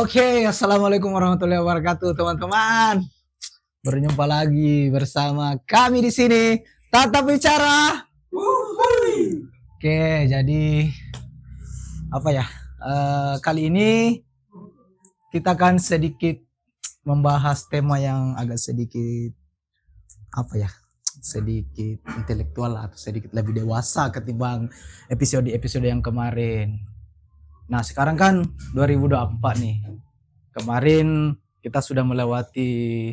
Oke, assalamualaikum warahmatullahi wabarakatuh, teman-teman. Berjumpa lagi bersama kami di sini, Tatap Bicara. Oke, jadi apa ya? Kali ini kita akan sedikit membahas tema yang agak sedikit apa ya? Sedikit intelektual atau sedikit lebih dewasa ketimbang episode-episode yang kemarin. Nah, sekarang kan 2024 nih. Kemarin kita sudah melewati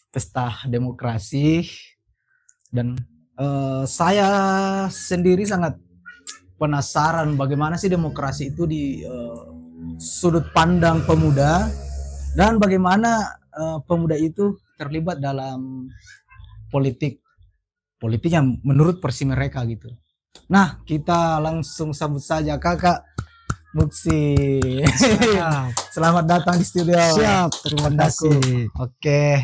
pesta demokrasi dan saya sendiri sangat penasaran bagaimana sih demokrasi itu di sudut pandang pemuda dan bagaimana pemuda itu terlibat dalam politik yang menurut versi mereka gitu. Nah, kita langsung sambut saja Kakak Muksi. Selamat datang di studio. Siap, terima kasih. Oke.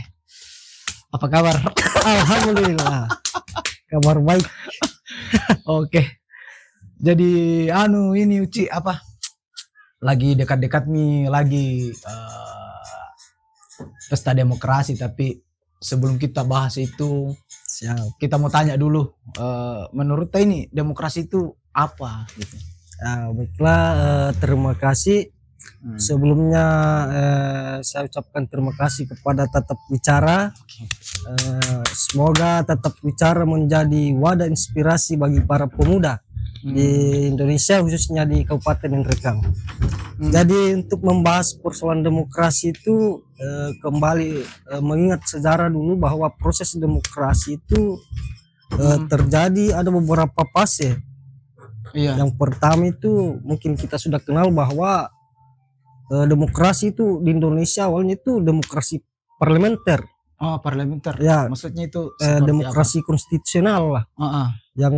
Apa kabar? Alhamdulillah. Kabar baik. Oke. Jadi ini Uci apa? Lagi dekat-dekat nih lagi pesta demokrasi, tapi sebelum kita bahas itu, kita mau tanya dulu, menurut ini demokrasi itu apa gitu? Baiklah, terima kasih. Sebelumnya saya ucapkan terima kasih kepada Tatap Bicara. Semoga Tatap Bicara menjadi wadah inspirasi bagi para pemuda di Indonesia, khususnya di Kabupaten Nrekang. Jadi untuk membahas persoalan demokrasi itu kembali mengingat sejarah dulu bahwa proses demokrasi itu terjadi ada beberapa fase. Iya. Yang pertama itu mungkin kita sudah kenal bahwa demokrasi itu di Indonesia awalnya itu demokrasi parlementer. Oh, parlementer. Ya. Maksudnya itu demokrasi konstitusional lah. Yang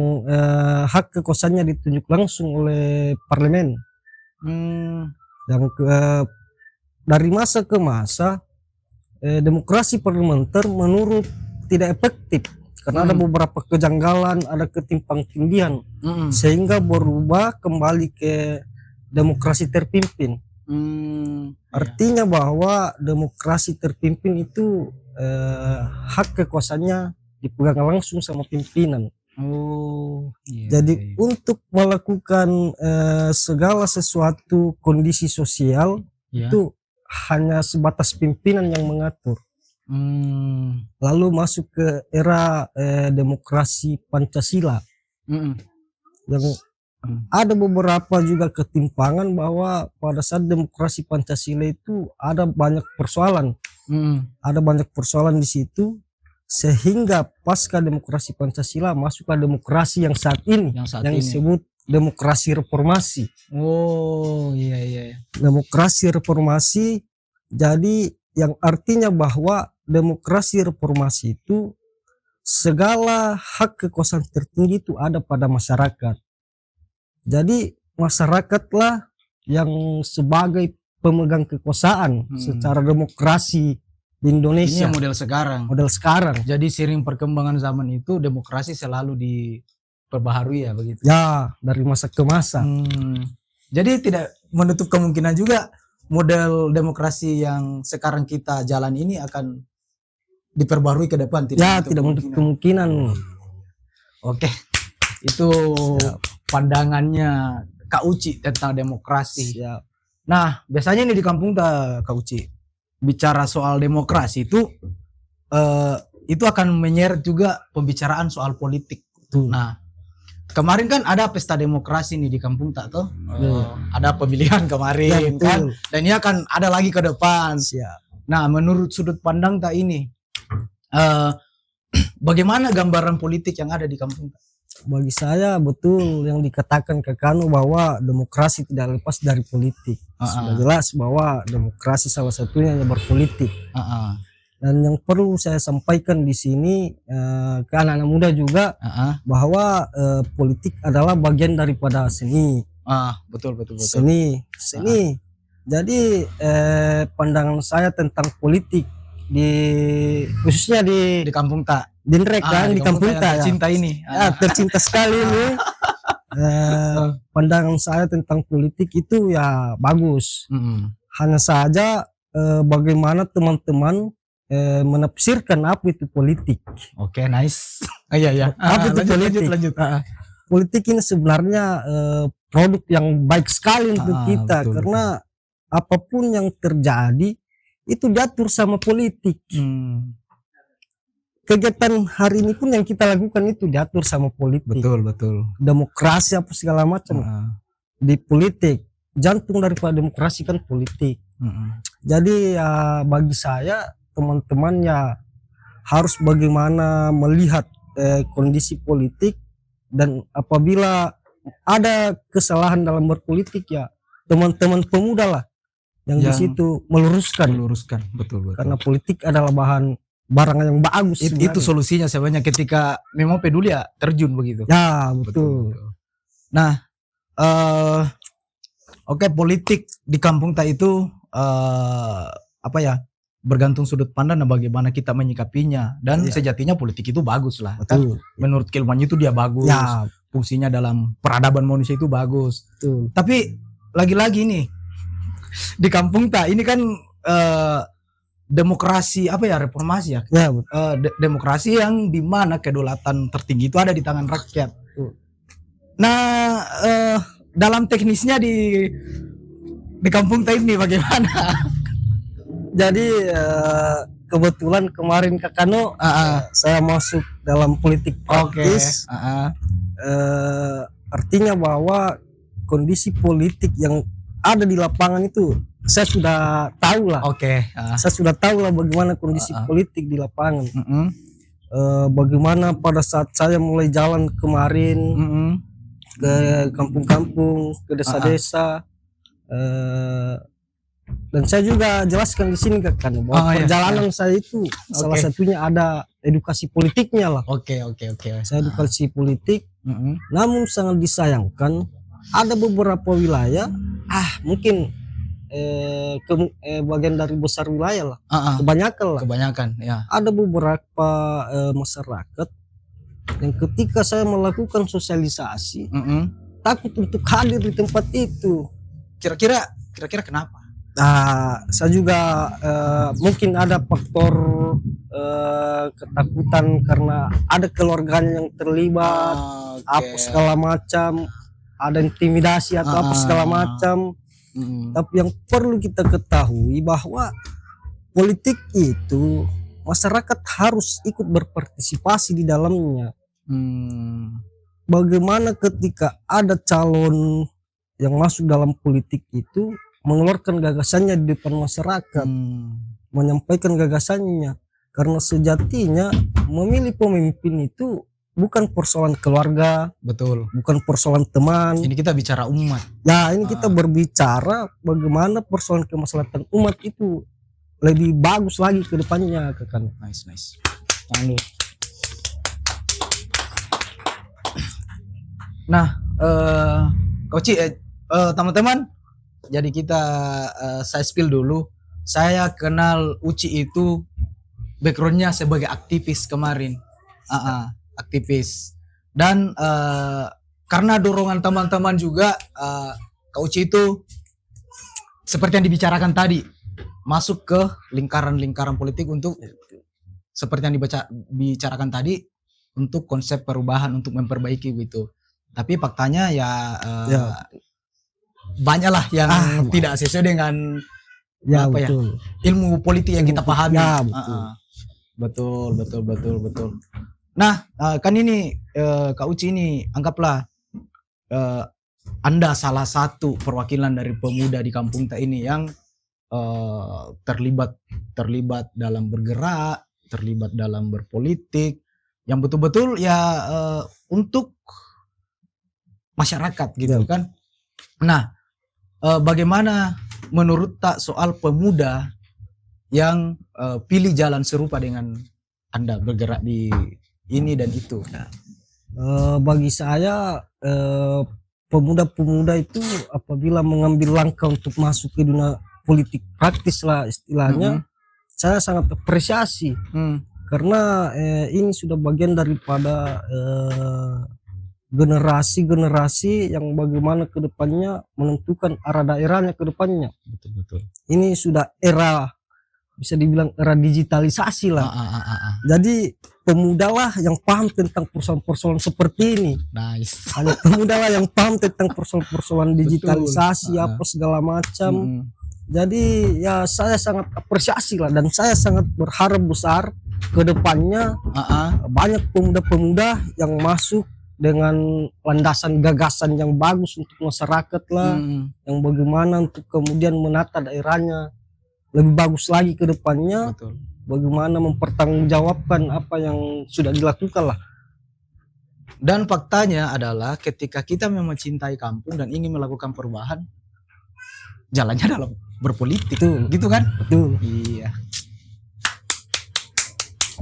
hak kekuasaannya ditunjuk langsung oleh parlemen. Yang dari masa ke masa demokrasi parlementer menurut tidak efektif. Karena ada beberapa kejanggalan, ada ketimpang-tindihan, sehingga berubah kembali ke demokrasi terpimpin. Artinya bahwa demokrasi terpimpin itu hak kekuasaannya dipegang langsung sama pimpinan. Jadi untuk melakukan segala sesuatu kondisi sosial itu hanya sebatas pimpinan yang mengatur. Lalu masuk ke era demokrasi Pancasila yang ada beberapa juga ketimpangan bahwa pada saat demokrasi Pancasila itu ada banyak persoalan, ada banyak persoalan di situ, sehingga pasca demokrasi Pancasila masuk ke demokrasi yang saat ini yang disebut demokrasi reformasi. Demokrasi reformasi, jadi yang artinya bahwa demokrasi reformasi itu segala hak kekuasaan tertinggi itu ada pada masyarakat. Jadi masyarakatlah yang sebagai pemegang kekuasaan secara demokrasi di Indonesia. Ini model sekarang. Model sekarang. Jadi seiring perkembangan zaman itu demokrasi selalu diperbaharui ya begitu. Ya, dari masa ke masa. Jadi tidak menutup kemungkinan juga model demokrasi yang sekarang kita jalan ini akan diperbarui ke depan. Tidak menutup kemungkinan. Oke, itu pandangannya Kak Uci tentang demokrasi. Nah, biasanya ini di kampung Kak Uci bicara soal demokrasi itu akan menyeret juga pembicaraan soal politik. Nah, kemarin kan ada pesta demokrasi nih di kampung toh. Ada pemilihan kemarin kan, dan ini akan ada lagi ke depan. Nah, menurut sudut pandang ini bagaimana gambaran politik yang ada di kampung? Bagi saya betul yang dikatakan Kakanu bahwa demokrasi tidak lepas dari politik. Sudah jelas bahwa demokrasi salah satunya yang berpolitik. Dan yang perlu saya sampaikan di sini ke anak-anak muda juga bahwa politik adalah bagian daripada seni. Betul. Seni. Jadi pandangan saya tentang politik khususnya di kampung di Nrekang, di kampung tercinta ini. Tercinta sekali ini. Pandangan saya tentang politik itu ya bagus. hanya saja bagaimana teman-teman menafsirkan apa itu politik. Oke, nice. Iya ya. Apa itu politik? Lanjut. Politik ini sebenarnya produk yang baik sekali untuk kita, betul, karena apapun yang terjadi itu diatur sama politik. Kegiatan hari ini pun yang kita lakukan itu diatur sama politik. Betul. Demokrasi apa segala macam di politik. Jantung daripada demokrasi kan politik. Jadi bagi saya teman-teman ya harus bagaimana melihat kondisi politik, dan apabila ada kesalahan dalam berpolitik ya teman-teman pemuda lah yang di situ meluruskan. Betul. Karena politik adalah barang yang bagus. Itu solusinya sebenarnya, ketika memang peduli ya terjun begitu. Ya, betul. Nah, oke, politik di kampung tak itu apa ya? Bergantung sudut pandang dan bagaimana kita menyikapinya, dan sejatinya politik itu bagus lah. Kan? Menurut keilmuannya itu dia bagus. Ya. Fungsinya dalam peradaban manusia itu bagus. Betul. Tapi lagi-lagi nih di kampung tak ini kan demokrasi apa ya, reformasi ya. Demokrasi yang dimana kedaulatan tertinggi itu ada di tangan rakyat. Nah, dalam teknisnya di kampung tak ini bagaimana? Jadi kebetulan kemarin Kakano saya masuk dalam politik praktis. Artinya bahwa kondisi politik yang ada di lapangan itu saya sudah tahu lah. Saya sudah tahu lah bagaimana kondisi politik di lapangan. Bagaimana pada saat saya mulai jalan kemarin ke kampung-kampung, ke desa-desa. Dan saya juga jelaskan di sini kan bahwa perjalanan saya itu salah satunya ada edukasi politiknya lah. Saya edukasi politik. Namun sangat disayangkan ada beberapa wilayah mungkin bagian dari besar wilayah lah, kebanyakan ya. Ada beberapa masyarakat yang ketika saya melakukan sosialisasi takut untuk hadir di tempat itu. Kira-kira kenapa? Saya juga mungkin ada faktor ketakutan karena ada keluarganya yang terlibat, apa segala macam, ada intimidasi atau apa segala macam. Tapi yang perlu kita ketahui bahwa politik itu masyarakat harus ikut berpartisipasi di dalamnya. Bagaimana ketika ada calon yang masuk dalam politik itu mengeluarkan gagasannya di depan masyarakat, menyampaikan gagasannya, karena sejatinya memilih pemimpin itu bukan persoalan keluarga, bukan persoalan teman. Ini kita bicara umat. Ya, ini kita berbicara bagaimana persoalan kemaslahatan umat itu lebih bagus lagi ke depannya, Kakak. Nice. Lalu. Nah, Coach, teman-teman, jadi kita saya spill dulu. Saya kenal Uci itu backgroundnya sebagai aktivis kemarin, aktivis. Dan karena dorongan teman-teman juga, Kak Uci itu seperti yang dibicarakan tadi, masuk ke lingkaran-lingkaran politik untuk seperti yang dibicarakan tadi, untuk konsep perubahan, untuk memperbaiki gitu. Tapi faktanya ya banyak lah yang tidak sesuai dengan ilmu politik yang kita pahami. Betul. Nah, kan ini Kak Uci ini anggaplah Anda salah satu perwakilan dari pemuda di kampung tak ini yang terlibat dalam bergerak, terlibat dalam berpolitik, yang betul-betul ya untuk masyarakat gitu kan. Nah, bagaimana menurut tak soal pemuda yang pilih jalan serupa dengan Anda, bergerak di ini dan itu? Bagi saya pemuda-pemuda itu apabila mengambil langkah untuk masuk ke dunia politik praktis lah istilahnya, saya sangat apresiasi karena ini sudah bagian daripada generasi-generasi yang bagaimana ke depannya menentukan arah daerahnya ke depannya. Betul. Ini sudah era, bisa dibilang era digitalisasi lah. Jadi pemuda lah yang paham tentang persoalan-persoalan seperti ini. Nice. Hanya pemuda lah yang paham tentang persoalan-persoalan digitalisasi apa segala macam. Jadi ya saya sangat apresiasi lah, dan saya sangat berharap besar ke depannya banyak pemuda-pemuda yang masuk dengan landasan gagasan yang bagus untuk masyarakat lah, yang bagaimana untuk kemudian menata daerahnya lebih bagus lagi ke depannya. Betul. Bagaimana mempertanggungjawabkan apa yang sudah dilakukan lah. Dan faktanya adalah ketika kita memang mencintai kampung dan ingin melakukan perubahan, jalannya adalah berpolitik. Betul. Gitu kan? Betul. Iya.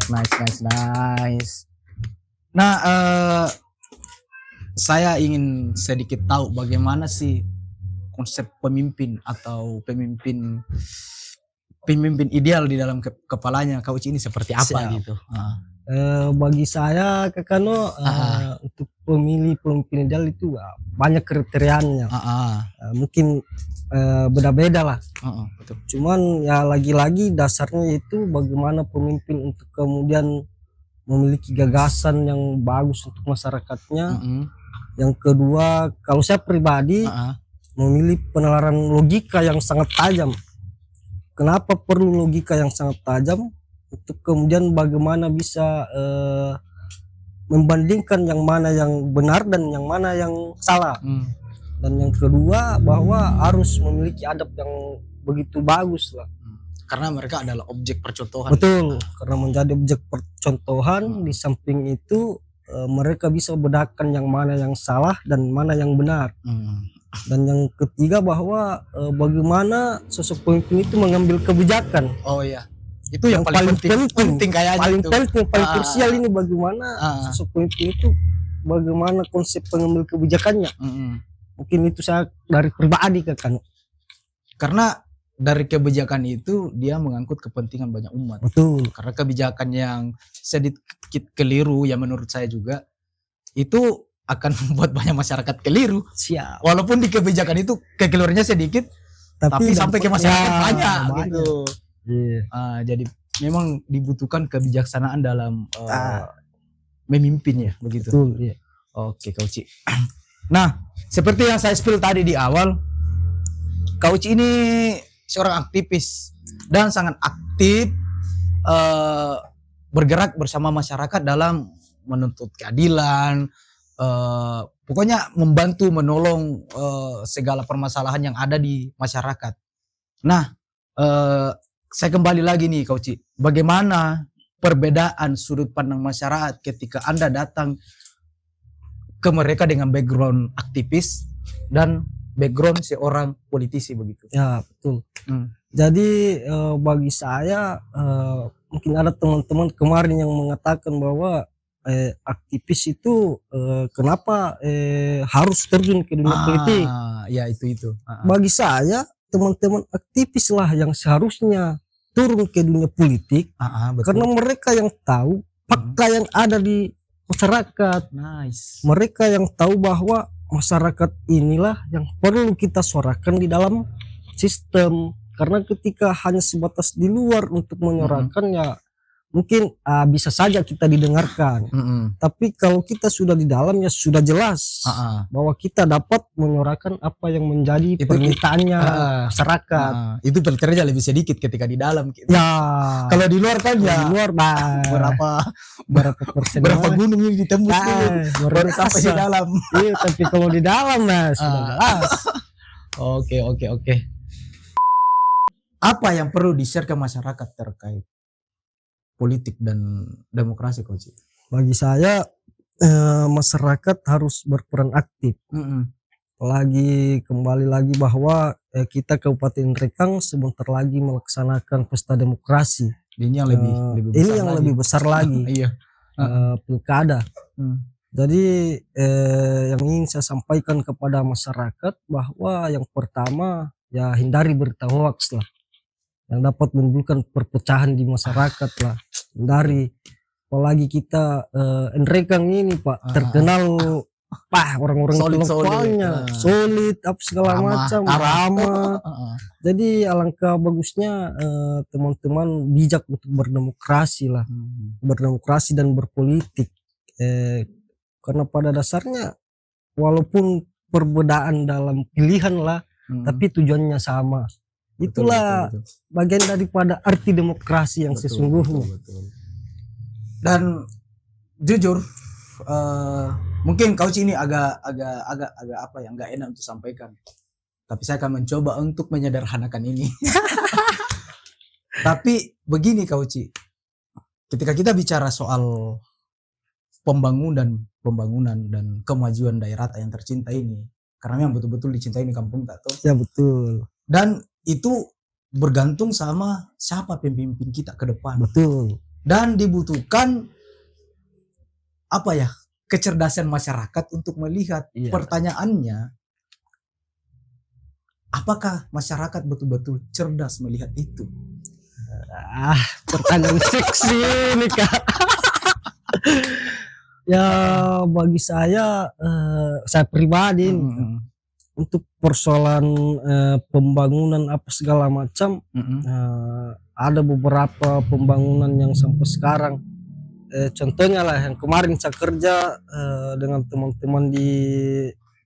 Nice. Nah, saya ingin sedikit tahu bagaimana sih konsep pemimpin atau pemimpin ideal di dalam kepalanya Kak Uci ini seperti apa gitu. Bagi saya Kakano, untuk pemilih pemimpin ideal itu banyak kriterianya. Mungkin beda-beda lah. Betul. Cuman ya lagi-lagi dasarnya itu bagaimana pemimpin untuk kemudian memiliki gagasan yang bagus untuk masyarakatnya. Yang kedua, kalau saya pribadi memilih penalaran logika yang sangat tajam. Kenapa perlu logika yang sangat tajam? Untuk kemudian bagaimana bisa membandingkan yang mana yang benar dan yang mana yang salah. Dan yang kedua, bahwa harus memiliki adab yang begitu bagus lah. Karena mereka adalah objek percontohan. Betul, karena menjadi objek percontohan. Di samping itu mereka bisa bedakan yang mana yang salah dan mana yang benar. Dan yang ketiga, bahwa bagaimana sosok pemimpin itu mengambil kebijakan. Oh iya, itu yang paling penting kayaknya. Paling penting, paling krusial ini bagaimana sosok pemimpin itu, bagaimana konsep pengambil kebijakannya. Mungkin itu saya dari pribadi kan. Karena dari kebijakan itu dia mengangkut kepentingan banyak umat. Betul. Karena kebijakan yang sedikit keliru, ya menurut saya juga itu akan membuat banyak masyarakat keliru. Siap. Walaupun di kebijakan itu kekeliruannya sedikit, tapi sampai ke masyarakat banyak gitu. Jadi memang dibutuhkan kebijaksanaan dalam memimpin ya, begitu. Betul, iya. Oke, Kak Uci. Nah, seperti yang saya spill tadi di awal, Kak Uci ini seorang aktivis dan sangat aktif bergerak bersama masyarakat dalam menuntut keadilan, pokoknya membantu menolong segala permasalahan yang ada di masyarakat. Nah, saya kembali lagi nih Kak Uci, bagaimana perbedaan sudut pandang masyarakat ketika Anda datang ke mereka dengan background aktivis dan background seorang politisi begitu? Ya, betul. Jadi bagi saya mungkin ada teman-teman kemarin yang mengatakan bahwa aktivis itu kenapa harus terjun ke dunia politik? Ya itu. Bagi saya teman-teman aktivis lah yang seharusnya turun ke dunia politik, karena mereka yang tahu fakta yang ada di masyarakat. Nice. Mereka yang tahu bahwa masyarakat inilah yang perlu kita suarakan di dalam sistem. Karena ketika hanya sebatas di luar untuk menyuarakan ya mungkin bisa saja kita didengarkan. Tapi kalau kita sudah di dalam ya sudah jelas bahwa kita dapat menyuarakan apa yang menjadi permintaannya masyarakat. Itu filternya lebih sedikit ketika di dalam. Ya. Kalau di luar kan ya di luar berapa persen, berapa gunung ini ditembus dulu baru sampai di dalam. Iya, tapi kalau di dalam sudah jelas. Oke. Apa yang perlu di-share ke masyarakat terkait politik dan demokrasi, Coach? Bagi saya masyarakat harus berperan aktif. Kembali lagi bahwa kita Kabupaten Rekang sebentar lagi melaksanakan pesta demokrasi. Ini yang lebih besar lagi. Iya. Pilkada. Jadi yang ingin saya sampaikan kepada masyarakat bahwa yang pertama ya hindari berita hoax lah, yang dapat menimbulkan perpecahan di masyarakat lah. Dari apalagi kita Rekang ini Pak terkenal orang-orang Solid, lokalnya solid apa segala macam, ramah. Jadi alangkah bagusnya teman-teman bijak untuk berdemokrasi lah, berdemokrasi dan berpolitik. Karena pada dasarnya walaupun perbedaan dalam pilihan lah, tapi tujuannya sama. Itulah betul. Bagian daripada arti demokrasi yang sesungguhnya. Betul. Dan jujur, mungkin Kauci ini agak apa ya, nggak enak untuk sampaikan. Tapi saya akan mencoba untuk menyederhanakan ini. Tapi begini Kauci, ketika kita bicara soal pembangunan dan kemajuan daerah yang tercinta ini, karena yang betul-betul dicintai di kampung tak tuh. Ya betul. Dan itu bergantung sama siapa pemimpin kita ke depan. Betul. Dan dibutuhkan apa ya, kecerdasan masyarakat untuk melihat. Pertanyaannya, apakah masyarakat betul-betul cerdas melihat itu? Pertanyaan seksi ini Kak. Ya bagi saya pribadi untuk persoalan pembangunan apa segala macam, ada beberapa pembangunan yang sampai sekarang, contohnya lah yang kemarin saya kerja dengan teman-teman di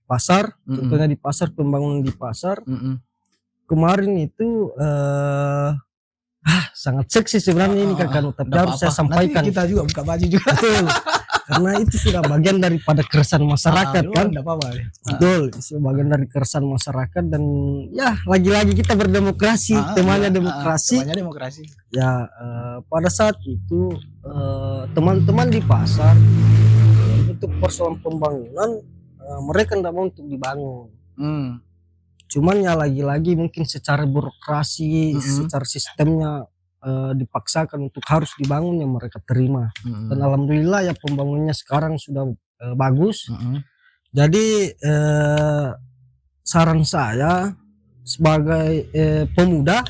pasar, contohnya di pasar, pembangunan di pasar, kemarin itu sangat seksi sebenarnya ini Kak, tapi harus saya sampaikan. Nanti kita juga buka baju juga. Betul. Karena itu sudah bagian daripada keresahan masyarakat kan. Betul, itu bagian dari keresahan masyarakat. Dan ya lagi-lagi kita berdemokrasi, temanya demokrasi. Ya pada saat itu teman-teman di pasar untuk persoalan pembangunan mereka tidak mau untuk dibangun. Cuman ya lagi-lagi mungkin secara birokrasi, secara sistemnya dipaksakan untuk harus dibangun, yang mereka terima. Dan alhamdulillah ya pembangunannya sekarang sudah bagus. Jadi saran saya sebagai pemuda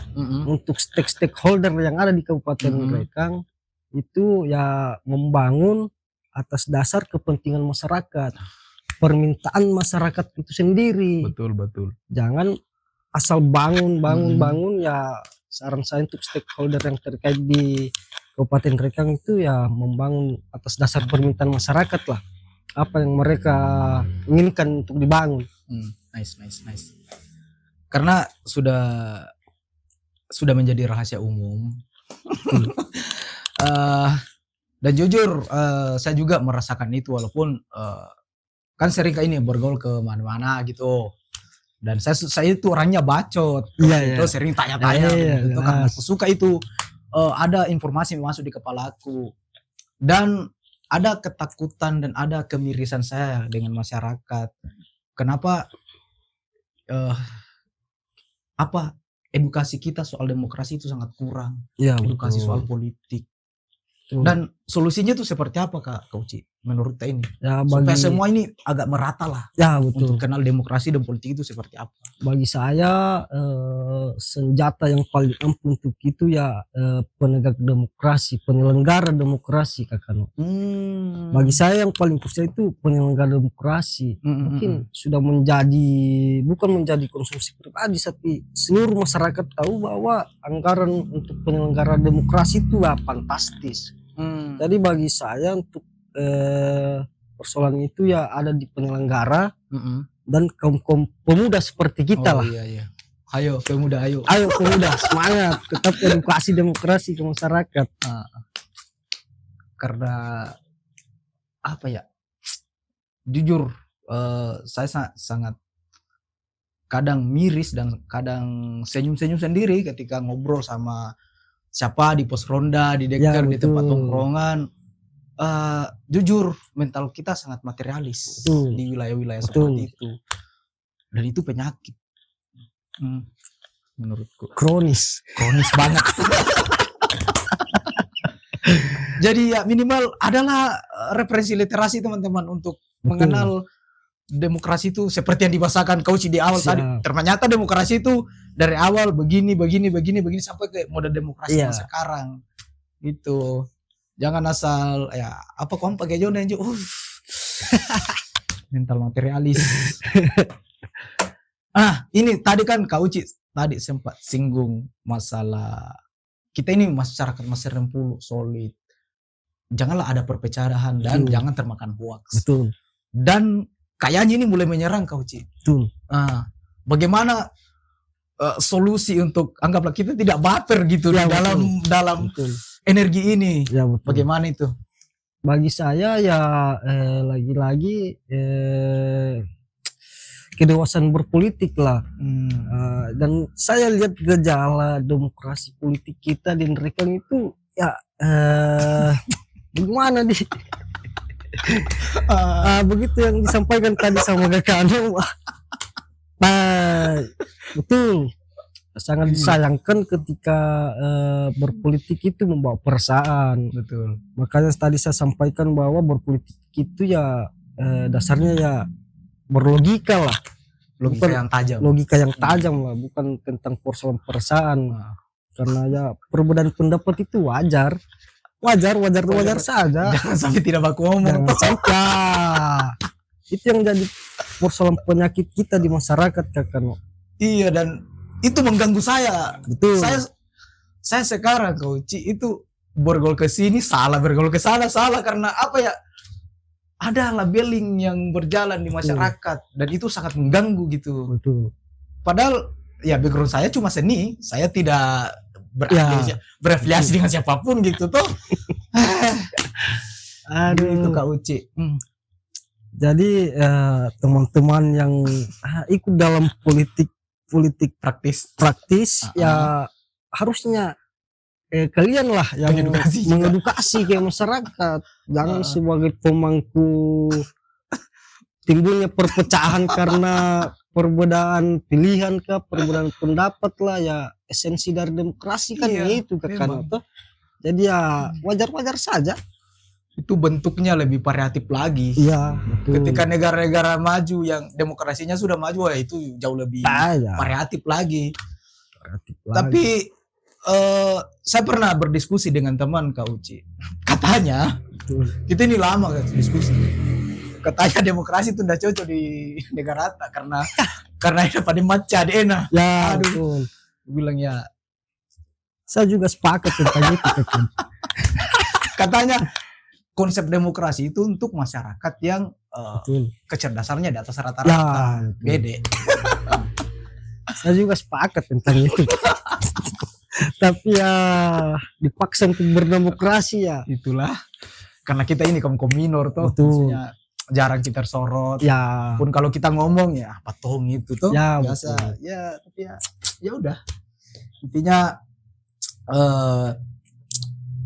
untuk stakeholder yang ada di Kabupaten Rekang itu ya membangun atas dasar kepentingan masyarakat, permintaan masyarakat itu sendiri. Betul. Jangan asal bangun ya. Saran saya untuk stakeholder yang terkait di Kabupaten Rekang itu ya membangun atas dasar permintaan masyarakat lah, apa yang mereka inginkan untuk dibangun. Nice. Karena sudah menjadi rahasia umum. Dan jujur saya juga merasakan itu, walaupun kan sering kayak ini bergaul ke mana-mana gitu. Dan saya itu orangnya bacot, itu sering tanya-tanya gitu, karena aku suka itu ada informasi masuk di kepalaku, dan ada ketakutan dan ada kemirisan saya dengan masyarakat. Kenapa edukasi kita soal demokrasi itu sangat kurang, edukasi soal politik. Dan solusinya tuh seperti apa Kak Kauci menurut ini? Ya, supaya semua ini agak merata lah. Ya betul. Untuk kenal demokrasi dan politik itu seperti apa? Bagi saya senjata yang paling ampuh untuk itu ya penegak demokrasi, penyelenggara demokrasi Kak Kano. Bagi saya yang paling krusial itu penyelenggara demokrasi. Mungkin sudah bukan menjadi konsumsi pribadi, tapi seluruh masyarakat tahu bahwa anggaran untuk penyelenggara demokrasi itu fantastis. Jadi bagi saya untuk persoalan itu ya ada di penyelenggara dan kaum pemuda seperti kita lah. Iya. Ayo pemuda, ayo pemuda, semangat, tetap edukasi demokrasi ke masyarakat. Karena apa ya, jujur saya sangat kadang miris dan kadang senyum-senyum sendiri ketika ngobrol sama siapa di pos ronda, di deker, di tempat tongkrongan. Jujur mental kita sangat materialis di wilayah-wilayah seperti itu, dan itu penyakit menurutku, kronis banget. Jadi ya minimal adalah referensi literasi teman-teman untuk mengenal demokrasi itu seperti yang dibahasakan Kauci di awal tadi. Ternyata demokrasi itu dari awal begini sampai ke model demokrasi yang sekarang gitu. Jangan asal ya apa kamu pakai jona mental materialis. Ini tadi kan Kak Uci tadi sempat singgung masalah kita ini masyarakat Mesir Rempulu solid. Janganlah ada perpecahan dan jangan termakan hoax. Betul. Dan kayaknya ini mulai menyerang Kak Uci. Betul. Bagaimana solusi untuk anggaplah kita tidak baper gitu Ya, dalam betul. energi ini. Ya, betul. Bagaimana itu? Bagi saya ya lagi-lagi kedewasaan berpolitik lah. Dan saya lihat gejala demokrasi politik kita di Nrekang itu ya bagaimana begitu yang disampaikan tadi sama Kakak. Betul. Sangat disayangkan ketika berpolitik itu membawa perasaan. Betul. Makanya tadi saya sampaikan bahwa berpolitik itu ya dasarnya ya berlogika lah. Logika yang tajam. Logika yang tajam lah, bukan tentang persoalan perasaan. Karena ya perbedaan pendapat itu wajar saja. Jangan sampai tidak baku ngomong. Itu yang jadi persoalan penyakit kita di masyarakat, Kakak. Iya, dan itu mengganggu saya. Betul. Saya sekarang Kak Uci itu bergaul ke sini salah, bergaul ke sana salah, karena apa ya? Ada labeling yang berjalan di masyarakat. Dan itu sangat mengganggu gitu. Betul. Padahal ya background saya cuma seni, saya tidak berafiliasi dengan siapapun gitu tuh. Aduh, itu Kak Uci. Jadi teman-teman yang ikut dalam politik praktis ya harusnya kalian lah yang mengedukasi ke masyarakat. Jangan sebagai pemangku timbulnya perpecahan karena perbedaan pilihan kah, perbedaan pendapat lah ya. Esensi dari demokrasi kan itu Kakak. Jadi ya wajar-wajar saja. Itu bentuknya lebih variatif lagi. Iya, betul. Ketika negara-negara maju yang demokrasinya sudah maju, ya itu jauh lebih variatif lagi. Tapi saya pernah berdiskusi dengan teman Kak Uci. Katanya, kita ini lama kan diskusi. Katanya demokrasi itu tidak cocok di negara Ata karena dapat maca enak. Ya, aduh. Bilang ya. Saya juga sepakat tentang itu. Katanya konsep demokrasi itu untuk masyarakat yang kecerdasannya di atas rata-rata. Bede. Saya juga sepakat tentang itu. Tapi ya dipaksa untuk berdemokrasi ya. Itulah. Karena kita ini kaum minor tuh. Maksudnya jarang kita sorot. Ya. Pun kalau kita ngomong ya apa tong itu tuh. Ya, biasa. Betul. Ya, tapi ya udah. Intinya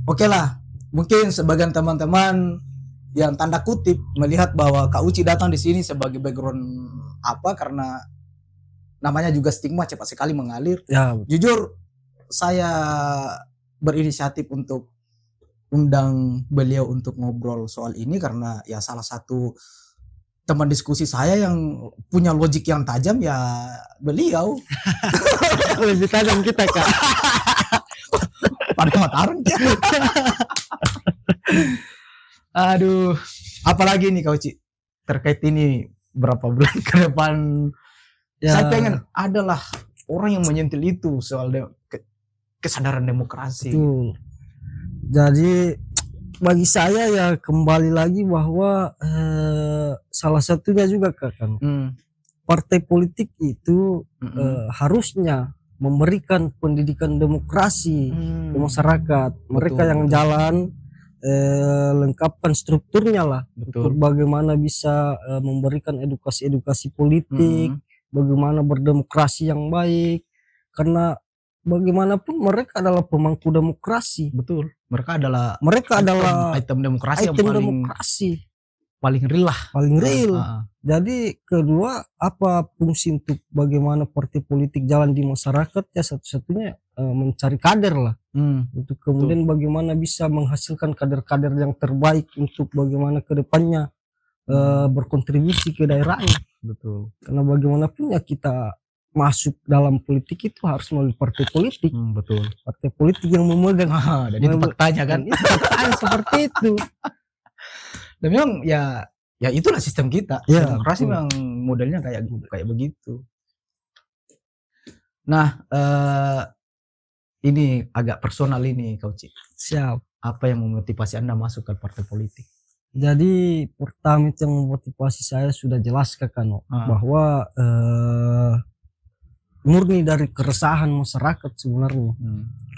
oke lah. Mungkin sebagian teman-teman yang tanda kutip melihat bahwa Kak Uci datang di sini sebagai background apa karena namanya juga stigma cepat sekali mengalir. Ya, jujur saya berinisiatif untuk undang beliau untuk ngobrol soal ini karena ya salah satu teman diskusi saya yang punya logik yang tajam ya beliau. Lebih tajam kita Kak. Pada Mataram ya. Aduh, apalagi nih Kak Uci terkait ini berapa bulan ke depan ya. Saya pengen adalah orang yang menyentil itu soal kesadaran demokrasi. Betul. Jadi bagi saya ya kembali lagi bahwa salah satunya juga Kak kan partai politik itu harusnya memberikan pendidikan demokrasi ke masyarakat. Mereka yang jalan lengkapkan strukturnya lah. Untuk bagaimana bisa memberikan edukasi politik, bagaimana berdemokrasi yang baik. Karena bagaimanapun mereka adalah pemangku demokrasi. Betul. Mereka adalah item demokrasi yang paling real lah. Paling real. Jadi kedua, apa fungsi untuk bagaimana partai politik jalan di masyarakat ya satu-satunya mencari kader lah. Untuk kemudian bagaimana bisa menghasilkan kader-kader yang terbaik untuk bagaimana ke depannya berkontribusi ke daerahnya. Betul. Karena bagaimanapun ya kita masuk dalam politik itu harus melalui partai politik. Betul. Partai politik yang memegang. Dan itu faktanya kan. Itu faktanya seperti itu. Dan memang ya Ya itulah sistem kita. Ya, Demokrasi betul. memang modelnya kayak begitu. Nah, ini agak personal ini Kak Uci. Siap. Apa yang memotivasi Anda masuk ke partai politik? Jadi pertama yang memotivasi saya sudah jelas Kano, bahwa murni dari keresahan masyarakat sebenarnya.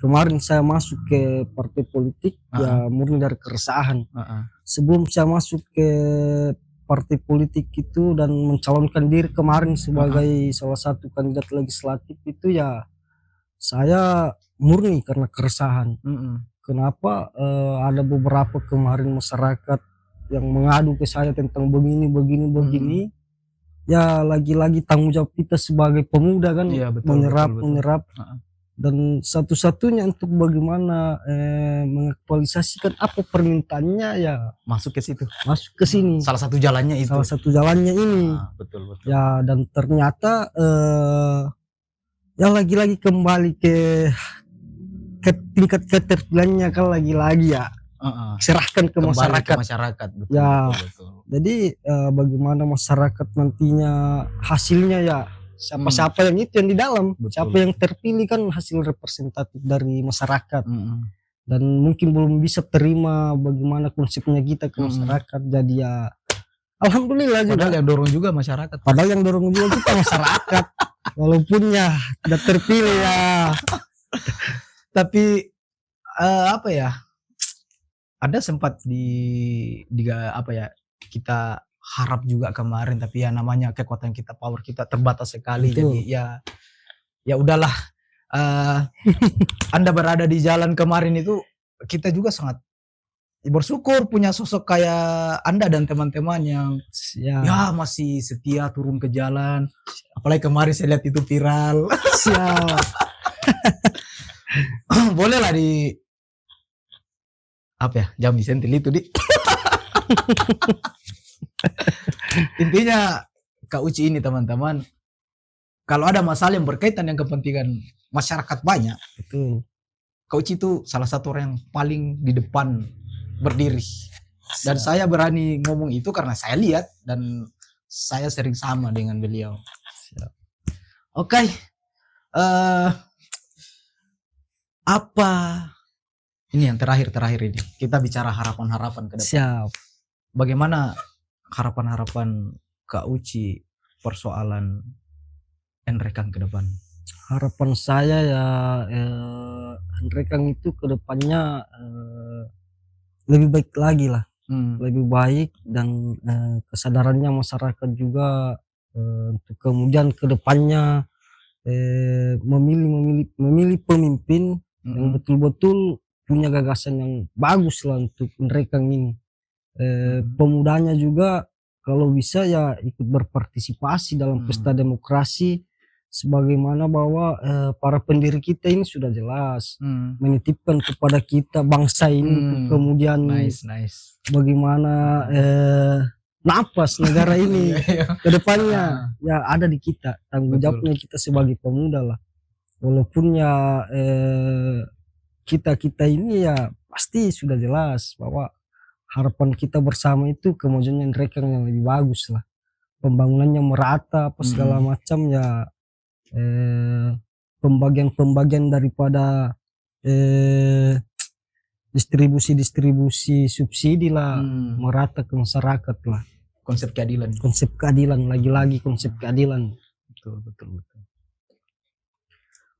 Kemarin saya masuk ke partai politik ya murni dari keresahan. Sebelum saya masuk ke partai politik itu dan mencalonkan diri kemarin sebagai salah satu kandidat legislatif itu ya saya murni karena keresahan. Kenapa ada beberapa kemarin masyarakat yang mengadu ke saya tentang begini. Ya lagi-lagi tanggung jawab kita sebagai pemuda kan, iya, betul. menyerap. Dan satu-satunya untuk bagaimana mengaktualisasikan apa permintaannya ya masuk ke situ. Masuk ke sini. Salah satu jalannya itu. Salah satu jalannya ini. Betul. Ya dan ternyata ya lagi-lagi kembali ke tingkat keterpilihannya kan lagi-lagi ya. Serahkan ke masyarakat. Betul, ya. Betul. Jadi bagaimana masyarakat nantinya hasilnya ya siapa yang itu yang di dalam. Betul. Siapa yang terpilih kan hasil representatif dari masyarakat. Dan mungkin belum bisa terima bagaimana konsepnya kita ke masyarakat. Jadi ya alhamdulillah juga. Padahal yang dorong juga masyarakat. Padahal yang dorong juga kita masyarakat. Walaupun ya tidak terpilih ya. Tapi apa ya? Ada sempat kita harap juga kemarin, tapi ya namanya kekuatan kita, power kita terbatas sekali. Betul. Jadi ya udahlah. Anda berada di jalan kemarin itu, kita juga sangat bersyukur punya sosok kayak Anda dan teman-teman yang ya masih setia turun ke jalan. Apalagi kemarin saya lihat itu viral. Siap. Boleh lah Jambi sentil itu Intinya Kak Uci ini teman-teman, kalau ada masalah yang berkaitan dengan kepentingan masyarakat banyak, betul. Kak Uci itu salah satu orang yang paling di depan berdiri. Dan saya berani ngomong itu karena saya lihat dan saya sering sama dengan beliau. Oke. Apa ini yang terakhir ini, kita bicara harapan-harapan ke depan. Siap. Bagaimana harapan-harapan Kak Uci persoalan Nrekang ke depan? Harapan saya ya Nrekang itu ke depannya lebih baik lagi lah. Lebih baik dan kesadarannya masyarakat juga untuk kemudian ke depannya memilih pemimpin yang betul-betul punya gagasan yang bagus lah untuk Nrekang ini. Pemudanya juga kalau bisa ya ikut berpartisipasi dalam pesta demokrasi, sebagaimana bahwa para pendiri kita ini sudah jelas menitipkan kepada kita bangsa ini untuk kemudian bagaimana napas negara ini ke depannya ya ada di kita, tanggung jawabnya kita sebagai pemuda lah. Walaupun ya kita ini ya pasti sudah jelas bahwa harapan kita bersama itu kemajuan Nrekang yang lebih bagus lah, pembangunannya merata apa segala macam ya, pembagian daripada distribusi subsidi lah merata ke masyarakat lah. Konsep keadilan lagi-lagi konsep keadilan. Betul.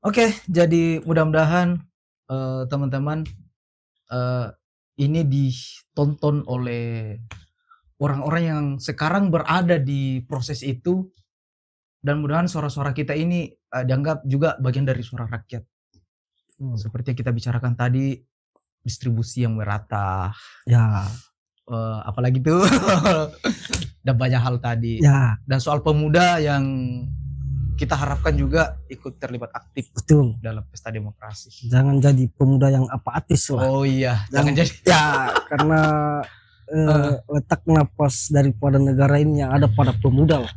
Oke, jadi mudah-mudahan teman-teman ini ditonton oleh orang-orang yang sekarang berada di proses itu, dan mudah-mudahan suara-suara kita ini dianggap juga bagian dari suara rakyat. Seperti yang kita bicarakan tadi, distribusi yang merata. Ya. Apalagi tuh dan banyak hal tadi. Ya. Dan soal pemuda yang kita harapkan juga ikut terlibat aktif. Betul. Dalam pesta demokrasi. Jangan jadi pemuda yang apatis lah. Oh iya, jangan jadi. Ya, karena letak napas daripada negara ini yang ada pada pemuda lah.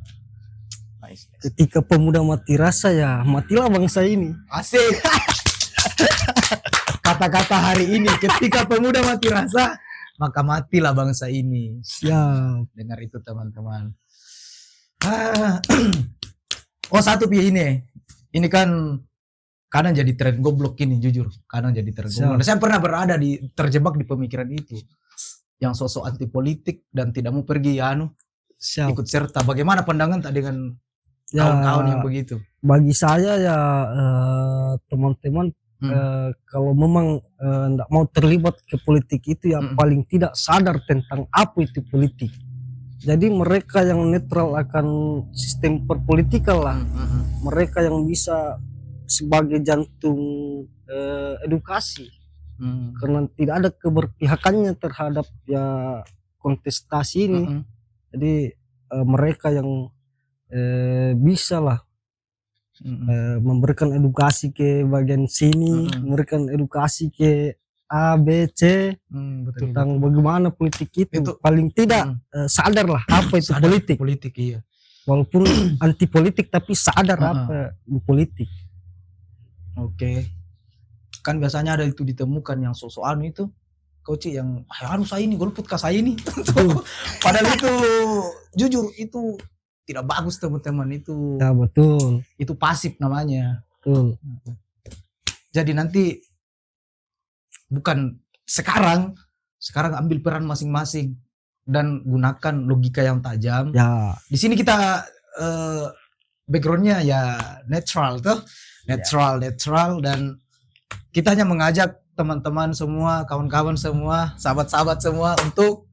Nice. Ketika pemuda mati rasa ya matilah bangsa ini. Asik. Kata-kata hari ini, ketika pemuda mati rasa maka matilah bangsa ini. Siap. Dengar itu teman-teman. Oh satu pi ini kan kadang jadi tren goblok ini jujur, kadang jadi tren goblok. Saya pernah berada terjebak di pemikiran itu, yang sosok anti politik dan tidak mau pergi ikut serta. Bagaimana pandangan tak dengan kawan-kawan yang begitu? Bagi saya ya teman-teman kalau memang tidak mau terlibat ke politik itu ya paling tidak sadar tentang apa itu politik. Jadi mereka yang netral akan sistem perpolitikan lah, mereka yang bisa sebagai jantung edukasi, karena tidak ada keberpihakannya terhadap ya kontestasi ini. Jadi mereka yang bisa lah memberikan edukasi ke bagian sini, memberikan edukasi ke A, B, C tentang bagaimana politik itu. Paling tidak sadar lah apa itu politik. Politik iya. Walaupun anti politik tapi sadar apa politik. Oke. Kan biasanya ada itu ditemukan yang sosokan itu, coach yang saya ini golput ke saya ini. Padahal itu jujur itu tidak bagus teman-teman itu. Ya betul. Itu pasif namanya. Betul. Jadi nanti bukan sekarang ambil peran masing-masing dan gunakan logika yang tajam. Ya. Di sini kita backgroundnya ya netral tuh, netral dan kita hanya mengajak teman-teman semua, kawan-kawan semua, sahabat-sahabat semua untuk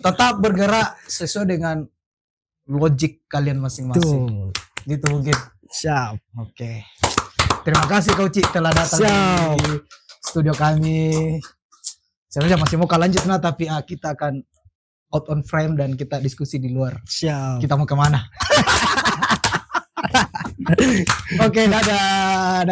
tetap bergerak sesuai dengan logik kalian masing-masing. Gitu mungkin. Siap. Oke. Terima kasih Coach telah datang di studio kami. Sebenarnya masih mau lanjut tapi kita akan out on frame dan kita diskusi di luar. Siap. Kita mau kemana? Oke, dadah.